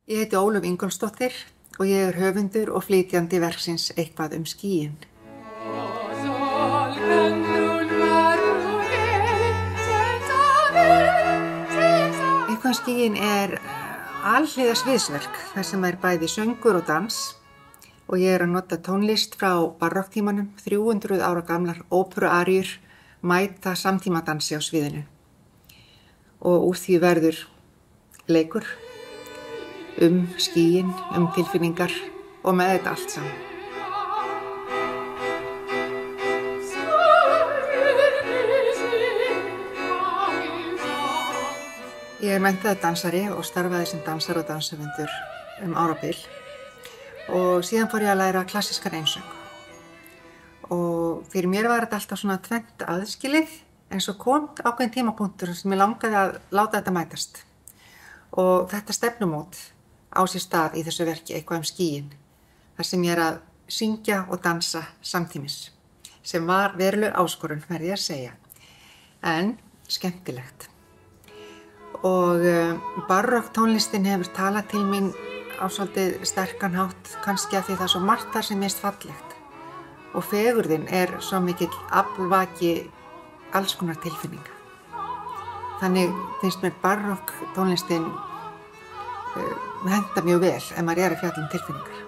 Ég heiti Ólöf Ingólfsdóttir og ég er höfundur og flytjandi verksins Eitthvað skýin. Eitthvað skýin er alhliða sviðsverk þar sem er bæði söngur og dans og ég er að nota tónlist frá barokktímanum, 300 ára gamlar óperuaríur mæta samtímadansi á sviðinu og úr því verður leikur skýin, tilfinningar og með þetta allt saman. Ég er menntaður dansari og starfaði sem dansari og dansahöfundur árabil og síðan fór ég að læra klassískan einsöng. Og fyrir mér var þetta alltaf svona tvennt aðskilið en svo kom ákveðin tímapunktur sem ég langaði að láta þetta mætast. Og þetta stefnumót á sér stað í þessu verki Eitthvað skýin, þar sem ég er að syngja og dansa samtímis, sem var veruleg áskorun, verð ég að segja, en skemmtilegt. Og barokk tónlistin hefur talað til mín á svolítið sterkan hátt, kannski af því það er svo margt þar sem mér finnst fallegt. Og fegurðin er svo mikill aflvaki alls konar tilfinninga. Þannig finnst mér barokk tónlistin henta mjög vel ef maður er að fjalla tilfinningar.